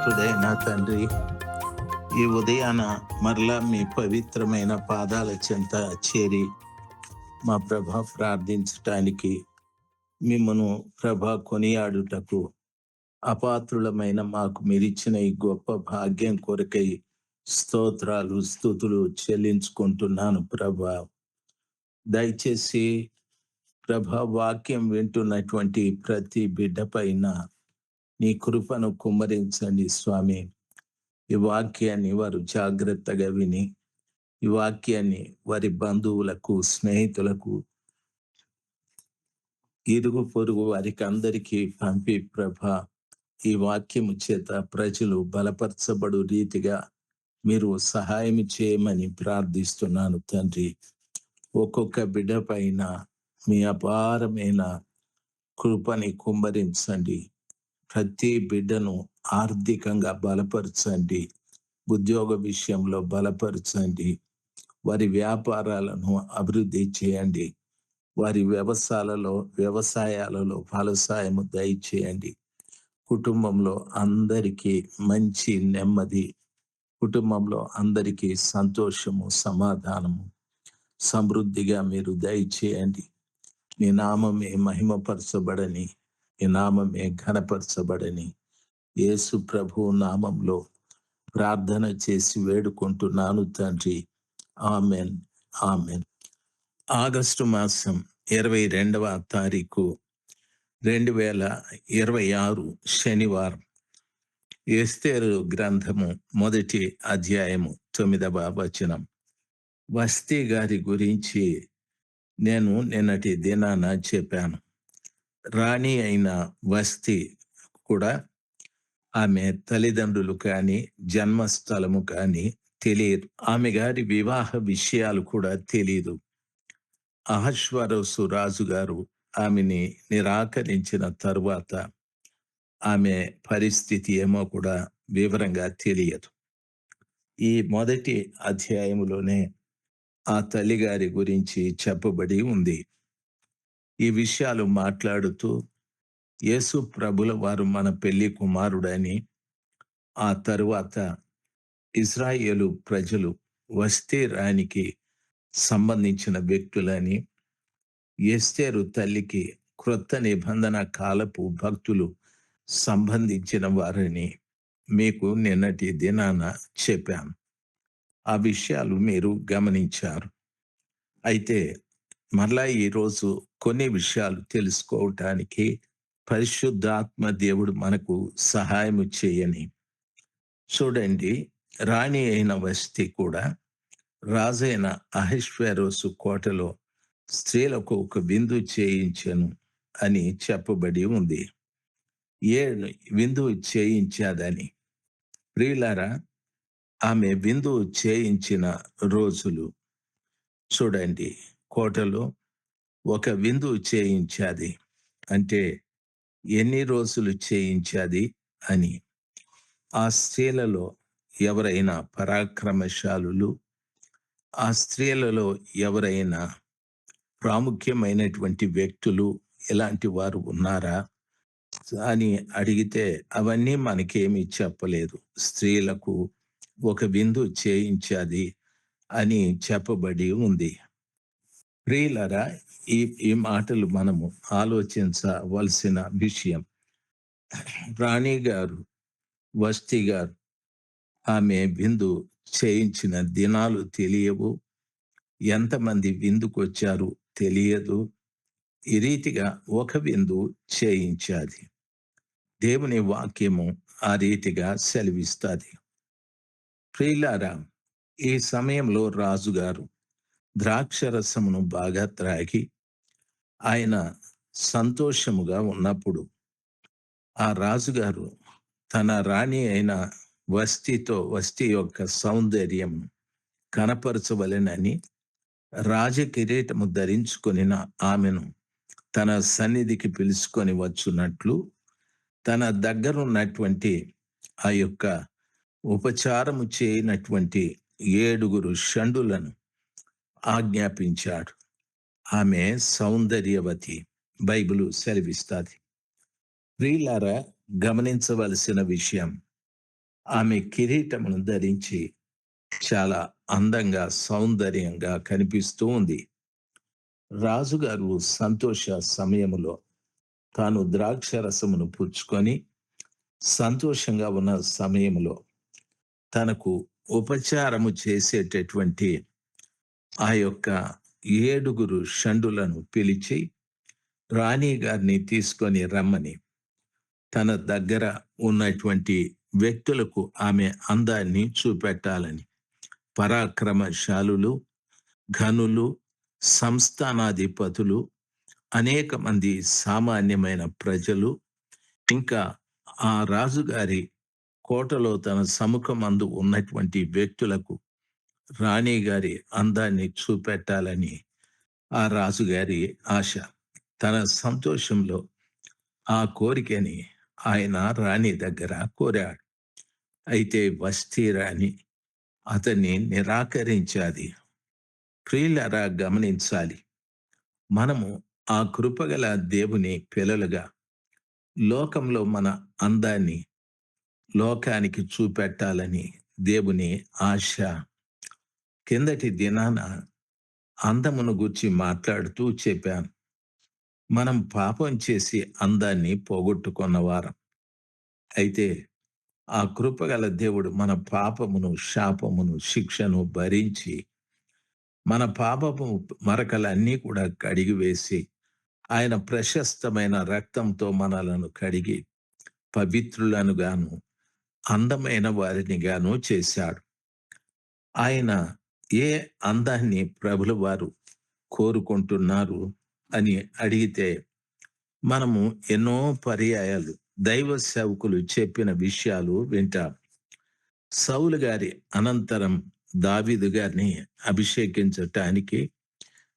పరిశుద్ధుడైన తండ్రి, ఈ ఉదయాన మరలా మీ పవిత్రమైన పాదాల చెంత చేరి మా ప్రభ ప్రార్థించటానికి మిమ్మను ప్రభ కొనియాడుటకు అపాత్రులమైన మాకు మీరిచ్చిన ఈ గొప్ప భాగ్యం కొరకై స్తోత్రాలు స్తుతులు చెల్లించుకుంటున్నాను ప్రభ. దయచేసి ప్రభ వాక్యం వింటున్నటువంటి ప్రతి బిడ్డ పైన నీ కృపను కుమ్మరించండి స్వామి. ఈ వాక్యాన్ని వారు జాగ్రత్తగా విని ఈ వాక్యాన్ని వారి బంధువులకు, స్నేహితులకు, ఇరుగు పొరుగు వారికి అందరికీ పంపి ప్రభ ఈ వాక్యము చేత ప్రజలు బలపరచబడు రీతిగా మీరు సహాయం చేయమని ప్రార్థిస్తున్నాను తండ్రి. ఒక్కొక్క బిడ్డ పైన మీ అపారమైన కృపని కుమ్మరించండి. ప్రతి బిడ్డను ఆర్థికంగా బలపరచండి, ఉద్యోగ విషయంలో బలపరచండి, వారి వ్యాపారాలను అభివృద్ధి చేయండి, వారి వ్యవసాయాలలో ఫలసాయము దయచేయండి. కుటుంబంలో అందరికీ మంచి నెమ్మది, కుటుంబంలో అందరికీ సంతోషము, సమాధానము, సమృద్ధిగా మీరు దయచేయండి. నీ నామమే మహిమపరచబడని, నీ నామమే ఘనపరచబడని యేసు ప్రభు నామంలో ప్రార్థన చేసి వేడుకుంటున్నాను తండ్రి. Amen, amen. ఆగస్టు మాసం 22వ తారీఖు 2026 శనివారం. ఎస్తేరు గ్రంథము 1వ అధ్యాయము 9వ వచనం. వస్తీ గారి గురించి నేను నిన్నటి దినాన చెప్పాను. రాణి అయిన వస్తీ కూడా ఆమె తల్లిదండ్రులు కానీ జన్మస్థలము కానీ తెలియదు. ఆమె గారి వివాహ విషయాలు కూడా తెలియదు. అహష్వరోసు రాజుగారు ఆమెని నిరాకరించిన తరువాత ఆమె పరిస్థితి ఏమో కూడా వివరంగా తెలియదు. ఈ 1వ అధ్యాయంలోనే ఆ తల్లిగారి గురించి చెప్పబడి ఉంది. ఈ విషయాలు మాట్లాడుతూ యేసు ప్రభుల వారు మన పెళ్లి కుమారుడని, ఆ తరువాత ఇశ్రాయేలు ప్రజలు వస్తీ రాణికి సంబంధించిన వ్యక్తులని, ఎస్తేరు తల్లికి క్రొత్త నిబంధన కాలపు భక్తులు సంబంధించిన వారని మీకు నిన్నటి దినాన చెప్పాను. ఆ విషయాలు మీరు గమనించారు. అయితే మరలా ఈరోజు కొన్ని విషయాలు తెలుసుకోవటానికి పరిశుద్ధాత్మ దేవుడు మనకు సహాయం చేయని. చూడండి, రాణి అయిన వస్తీ కూడా రాజైన అహష్వేరోసు కోటలో స్త్రీలకు ఒక విందు చేయించెను అని చెప్పబడి ఉంది. విందు చేయించాదని. ప్రియులారా, ఆమె విందు చేయించిన రోజులు చూడండి. కోటలో ఒక విందు చేయించాది అంటే ఎన్ని రోజులు చేయించాది అని. ఆ స్త్రీలలో ఎవరైనా పరాక్రమశాలులు, ఆ స్త్రీలలో ఎవరైనా ప్రాముఖ్యమైనటువంటి వ్యక్తులు ఇలాంటి వారు ఉన్నారా అని అడిగితే అవన్నీ మనకేమీ చెప్పలేదు. స్త్రీలకు ఒక విందు చేయించాది అని చెప్పబడి ఉంది. ప్రియులరా, ఈ మాటలు మనము ఆలోచించవలసిన విషయం. రాణి గారు, వస్తీ గారు ఆమె విందు చేయించిన దినాలు తెలియవు, ఎంతమంది విందుకు వచ్చారు తెలియదు. ఈ రీతిగా ఒక విందు చేయించాది. దేవుని వాక్యము ఆ రీతిగా సెలవిస్తుంది. ప్రియులారా, ఈ సమయంలో రాజుగారు ద్రాక్షరసమును బాగా త్రాగి ఆయన సంతోషముగా ఉన్నప్పుడు ఆ రాజుగారు తన రాణి అయిన వస్తీ యొక్క సౌందర్యం కనపరచవలెనని రాజకిరీటము ధరించుకొనిన ఆమెను తన సన్నిధికి పిలుచుకొని వచ్చున్నట్లు తన దగ్గరున్నటువంటి ఆ యొక్క ఉపచారము చేయనటువంటి 7 షండులను ఆజ్ఞాపించాడు. ఆమె సౌందర్యవతి, బైబిలు సెలవిస్తుంది. ప్రియులారా, గమనించవలసిన విషయం, ఆమె కిరీటమును ధరించి చాలా అందంగా, సౌందర్యంగా కనిపిస్తూ ఉంది. రాజుగారు సంతోష సమయములో తాను ద్రాక్ష రసమును పుచ్చుకొని సంతోషంగా ఉన్న సమయములో తనకు ఉపచారము చేసేటటువంటి ఆ యొక్క 7 షండులను పిలిచి రాణి గారిని తీసుకొని రమ్మని, తన దగ్గర ఉన్నటువంటి వ్యక్తులకు ఆమె అందాన్ని చూపెట్టాలని పరాక్రమశాలులు, ఘనులు, సంస్థానాధిపతులు, అనేక మంది సామాన్యమైన ప్రజలు, ఇంకా ఆ రాజుగారి కోటలో తన సముఖమందు ఉన్నటువంటి వ్యక్తులకు రాణి గారి అందాన్ని చూపెట్టాలని ఆ రాజుగారి ఆశ. తన సంతోషంలో ఆ కోరికని ఆయన రాణి దగ్గర కోరాడు. అయితే వస్తీ రాణి అతన్ని నిరాకరించాది. ప్రియులారా, గమనించాలి. మనము ఆ కృపగల దేవుని పిల్లలుగా లోకంలో మన అందాన్ని లోకానికి చూపెట్టాలని దేవుని ఆశ. కిందటి దినాన అందమును గూర్చి మాట్లాడుతూ చెప్పాను. మనం పాపం చేసి అందాన్ని పోగొట్టుకున్నవారం. అయితే ఆ కృపగల దేవుడు మన పాపమును, శాపమును, శిక్షను భరించి మన పాపపు మరకలన్నీ కూడా కడిగివేసి ఆయన ప్రశస్తమైన రక్తంతో మనలను కడిగి పవిత్రులను గాను, అందమైన వారిని గాను చేశాడు. ఆయన ఏ అందాన్ని ప్రభుల వారు కోరుకుంటున్నారు అని అడిగితే, మనము ఎన్నో పర్యాయాలు దైవ సేవకులు చెప్పిన విషయాలు వింటాం. సౌలు గారి అనంతరం దావీదు గారిని అభిషేకించటానికి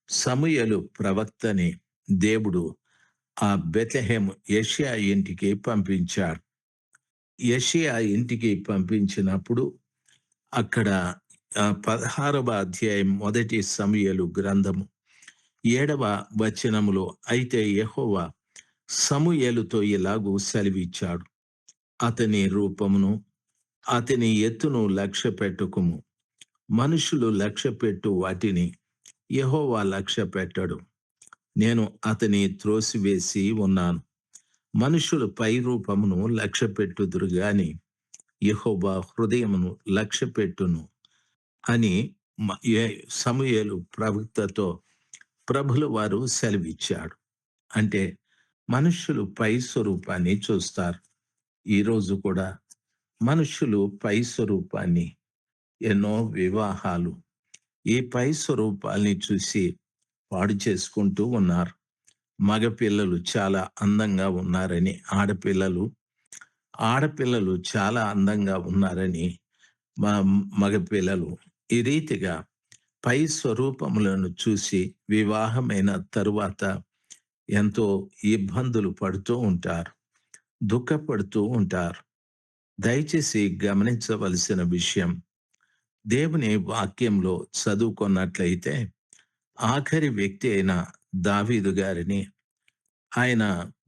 సమూయేలు ప్రవక్తని దేవుడు ఆ బెత్లెహేము యెషయా ఇంటికి పంపించాడు. యెషయా ఇంటికి పంపించినప్పుడు అక్కడ 16వ అధ్యాయం మొదటి సమూయేలు గ్రంథము 7వ వచనములో, అయితే యెహోవా సమూయేలుతో ఇలాగు సెలవిచ్చాడు, అతని రూపమును అతని ఎత్తును లక్ష్య పెట్టుకుము. మనుషులు లక్ష్యపెట్టు వాటిని యెహోవా లక్ష్య పెట్టడు. నేను అతని త్రోసివేసి ఉన్నాను. మనుషులు పై రూపమును లక్ష్య పెట్టుదురు గాని యెహోవా హృదయమును లక్ష్య పెట్టును అని సమూయేలు ప్రవక్తతో ప్రభుల వారు సెలవిచ్చాడు. అంటే మనుషులు పై స్వరూపాన్ని చూస్తారు. ఈరోజు కూడా మనుషులు పై స్వరూపాన్ని, ఎన్నో వివాహాలు ఈ పై స్వరూపాల్ని చూసి పాడు చేసుకుంటూ ఉన్నారు. మగపిల్లలు చాలా అందంగా ఉన్నారని ఆడపిల్లలు చాలా అందంగా ఉన్నారని మగపిల్లలు ఈ రీతిగా పై స్వరూపములను చూసి వివాహమైన తరువాత ఎంతో ఇబ్బందులు పడుతూ ఉంటారు, దుఃఖపడుతూ ఉంటారు. దయచేసి గమనించవలసిన విషయం, దేవుని వాక్యంలో చదువుకున్నట్లయితే ఆఖరి వ్యక్తి అయిన దావీదు గారిని ఆయన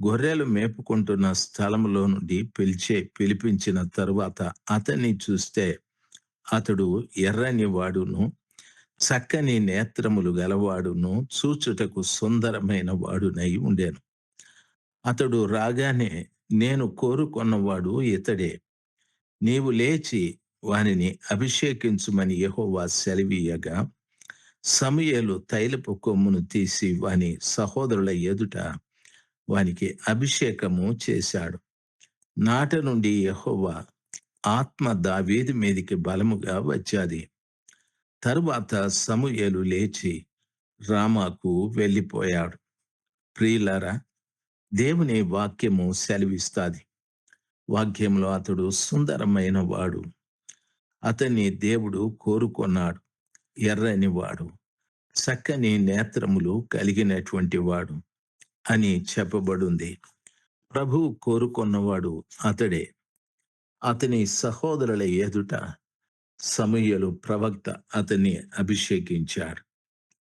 గొర్రెలు మేపుకుంటున్న స్థలంలో నుండి పిలిపించిన తరువాత అతన్ని చూస్తే అతడు ఎర్రని వాడును, చక్కని నేత్రములు గలవాడును, చూచుటకు సుందరమైన వాడునై ఉండెను. అతడు రాగానే, నేను కోరుకున్నవాడు ఇతడే, నీవు లేచి వానిని అభిషేకించుమని యెహోవా సెలవీయగా, సమూయేలు తైలపు కొమ్మును తీసి వాని సహోదరుల ఎదుట వానికి అభిషేకము చేశాడు. నాట నుండి యెహోవా ఆత్మ దావీదు మీదికి బలముగా వచ్చాది. తరువాత సమూయేలు లేచి రామాకు వెళ్ళిపోయాడు. ప్రియులారా, దేవుని వాక్యము సెలవిస్తాది. వాక్యంలో అతడు సుందరమైన వాడు, అతన్ని దేవుడు కోరుకున్నాడు, ఎర్రని వాడు, చక్కని నేత్రములు కలిగినటువంటి వాడు అని చెప్పబడింది. ప్రభువు కోరుకున్నవాడు అతడే. అతని సహోదరుల ఎదుట సమూయేలు ప్రవక్త అతన్ని అభిషేకించాడు.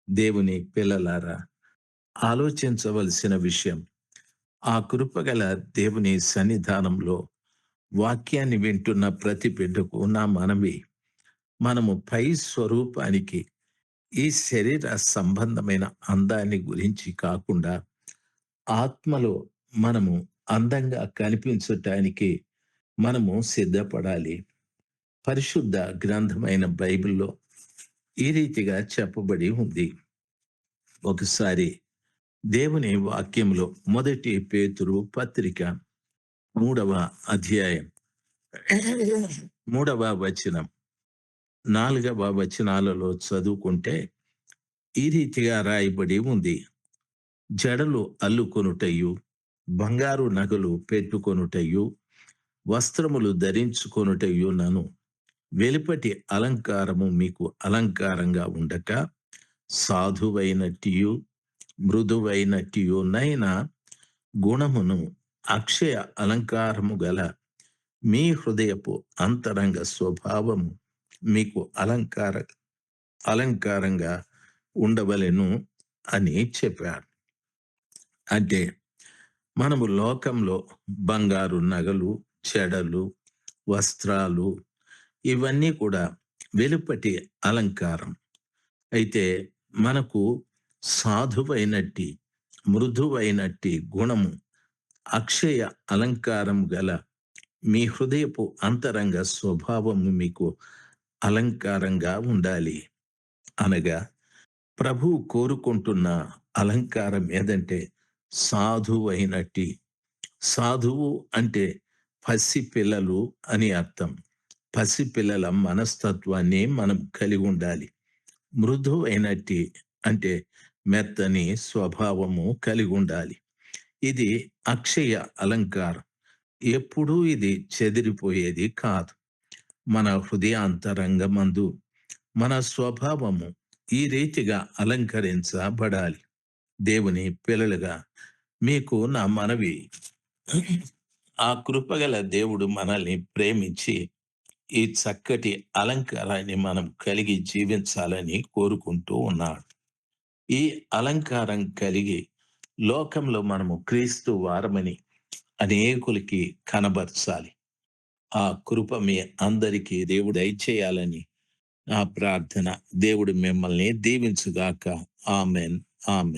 దేవుని పిల్లలారా, ఆలోచించవలసిన విషయం, ఆ కృపగల దేవుని సన్నిధానంలో వాక్యాన్ని వింటున్న ప్రతి బిడ్డకు నా మనవి, మనము పై స్వరూపానికి, ఈ శరీర సంబంధమైన అందాన్ని గురించి కాకుండా ఆత్మలో మనము అందంగా కనిపించటానికి మనము సిద్ధపడాలి. పరిశుద్ధ గ్రంథమైన బైబిల్‌లో ఈ రీతిగా చెప్పబడి ఉంది. ఒకసారి దేవుని వాక్యంలో మొదటి పేతురు పత్రిక 3వ అధ్యాయం 3వ వచనం, 4వ వచనాలలో చదువుకుంటే ఈ రీతిగా రాయబడి ఉంది. జడలు అల్లుకొనుటయు, బంగారు నగలు పెట్టుకొనుటయు, వస్త్రములు ధరించుకొనుటయునను వెలుపటి అలంకారము మీకు అలంకారంగా ఉండక, సాధువైనట్టియు మృదువైనట్టియునైన గుణమును అక్షయ అలంకారము గల మీ హృదయపు అంతరంగ స్వభావము మీకు అలంకారంగా ఉండవలెను అని చెప్పాడు. అంటే మనము లోకంలో బంగారు నగలు, చెడలు, వస్త్రాలు ఇవన్నీ కూడా వెలుపటి అలంకారం. అయితే మనకు సాధువైనట్టి, మృదువైనట్టి గుణము, అక్షయ అలంకారం గల మీ హృదయపు అంతరంగ స్వభావము మీకు అలంకారంగా ఉండాలి. అనగా ప్రభువు కోరుకుంటున్న అలంకారం ఏదంటే సాధువైనట్టి. సాధువు అంటే పసిపిల్లలు అని అర్థం. పసిపిల్లల మనస్తత్వాన్ని మనం కలిగి ఉండాలి. మృదువైనట్టి అంటే మెత్తని స్వభావము కలిగి ఉండాలి. ఇది అక్షయ అలంకారం. ఎప్పుడూ ఇది చెదిరిపోయేది కాదు. మన హృదయాంతరంగమందు మన స్వభావము ఈ రీతిగా అలంకరించబడాలి. దేవుని పిల్లలుగా మీకు నా మనవి, ఆ కృపగల దేవుడు మనల్ని ప్రేమించి ఈ చక్కటి అలంకారాన్ని మనం కలిగి జీవించాలని కోరుకుంటూ ఉన్నాడు. ఈ అలంకారం కలిగి లోకంలో మనము క్రీస్తు వారమని అనేకులకి కనబరచాలి. ఆ కృప మీ అందరికీ దేవుడు దయచేయాలని నా ప్రార్థన. దేవుడు మిమ్మల్ని దీవించుగాక. ఆమెన్. ఆమెన్.